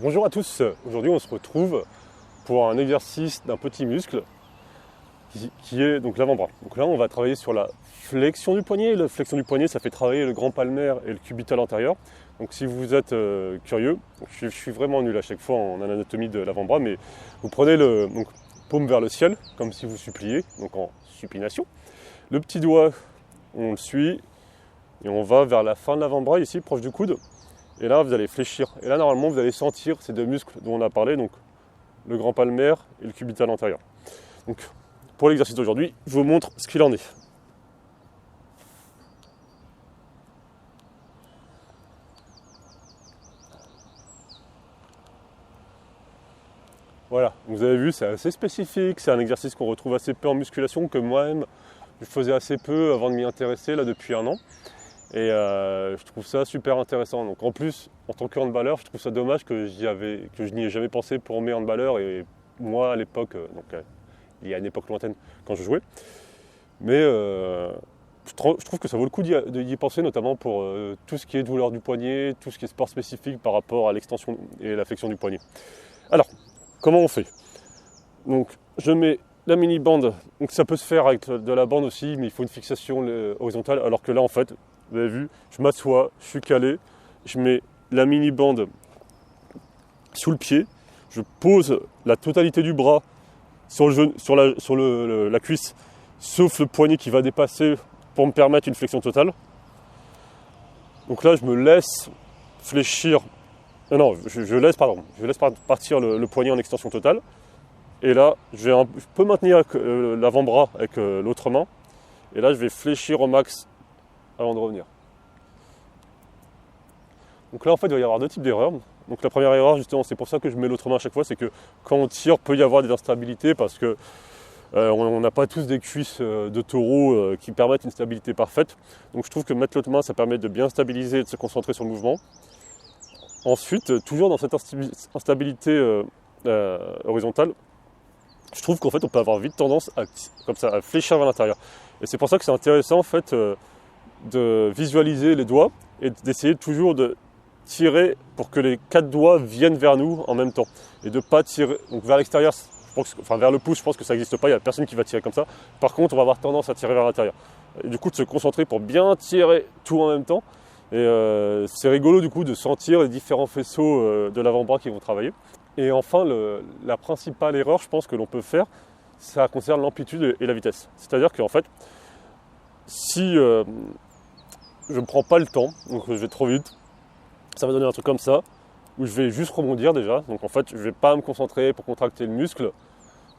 Bonjour à tous, aujourd'hui on se retrouve pour un exercice d'un petit muscle qui est donc l'avant-bras. Donc là on va travailler sur la flexion du poignet. La flexion du poignet ça fait travailler le grand palmaire et le cubital antérieur. Donc si vous êtes curieux, je suis vraiment nul à chaque fois en anatomie de l'avant-bras, mais vous prenez donc, paume vers le ciel comme si vous suppliez, donc en supination. Le petit doigt on le suit et on va vers la fin de l'avant-bras ici proche du coude. Et là, vous allez fléchir. Et là, normalement, vous allez sentir ces deux muscles dont on a parlé, donc le grand palmaire et le cubital antérieur. Donc, pour l'exercice d'aujourd'hui, je vous montre ce qu'il en est. Voilà, vous avez vu, c'est assez spécifique. C'est un exercice qu'on retrouve assez peu en musculation, que moi-même, je faisais assez peu avant de m'y intéresser, là, depuis 1 an. Et je trouve ça super intéressant. Donc en plus, en tant que handballeur, je trouve ça dommage que je n'y ai jamais pensé pour mes handballeurs et moi à l'époque, il y a une époque lointaine quand je jouais. Mais je trouve que ça vaut le coup d'y penser, notamment pour tout ce qui est douleur du poignet, tout ce qui est sport spécifique par rapport à l'extension et la flexion du poignet. Alors, comment on fait? Donc je mets la mini bande, donc ça peut se faire avec de la bande aussi, mais il faut une fixation horizontale, alors que là en fait, vous avez vu, je m'assois, je suis calé, je mets la mini bande sous le pied, je pose la totalité du bras sur le genou, sur la cuisse, sauf le poignet qui va dépasser pour me permettre une flexion totale. Donc là, je me laisse fléchir, je laisse partir le poignet en extension totale. Et là, je peux maintenir l'avant-bras avec l'autre main. Et là, je vais fléchir au max avant de revenir. Donc là en fait il va y avoir 2 types d'erreurs. Donc la première erreur justement, c'est pour ça que je mets l'autre main à chaque fois, c'est que quand on tire, il peut y avoir des instabilités parce que on n'a pas tous des cuisses de taureau qui permettent une stabilité parfaite. Donc je trouve que mettre l'autre main, ça permet de bien stabiliser et de se concentrer sur le mouvement. Ensuite, toujours dans cette instabilité horizontale, je trouve qu'en fait on peut avoir vite tendance à fléchir vers l'intérieur. Et c'est pour ça que c'est intéressant en fait de visualiser les doigts et d'essayer toujours de tirer pour que les 4 doigts viennent vers nous en même temps et de ne pas tirer donc vers l'extérieur, vers le pouce, je pense que ça n'existe pas, il n'y a personne qui va tirer comme ça. Par contre, on va avoir tendance à tirer vers l'intérieur. Et du coup, de se concentrer pour bien tirer tout en même temps. Et c'est rigolo du coup de sentir les différents faisceaux de l'avant-bras qui vont travailler. Et enfin, la principale erreur, je pense, que l'on peut faire, ça concerne l'amplitude et la vitesse. C'est-à-dire qu'en fait, si je ne prends pas le temps, donc je vais trop vite, ça va donner un truc comme ça, où je vais juste rebondir déjà. Donc en fait, je ne vais pas me concentrer pour contracter le muscle,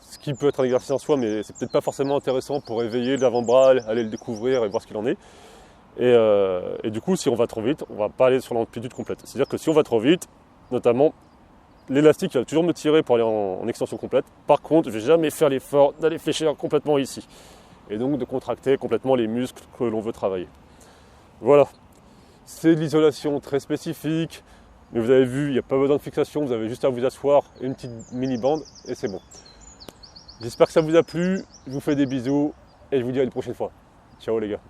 ce qui peut être un exercice en soi, mais c'est peut-être pas forcément intéressant pour éveiller l'avant-bras, aller le découvrir et voir ce qu'il en est. Et du coup, si on va trop vite, on ne va pas aller sur l'amplitude complète. C'est-à-dire que si on va trop vite, notamment, l'élastique va toujours me tirer pour aller en extension complète. Par contre, je ne vais jamais faire l'effort d'aller fléchir complètement ici. Et donc de contracter complètement les muscles que l'on veut travailler. Voilà, c'est de l'isolation très spécifique, mais vous avez vu, il n'y a pas besoin de fixation, vous avez juste à vous asseoir, une petite mini-bande, et c'est bon. J'espère que ça vous a plu, je vous fais des bisous, et je vous dis à une prochaine fois. Ciao les gars.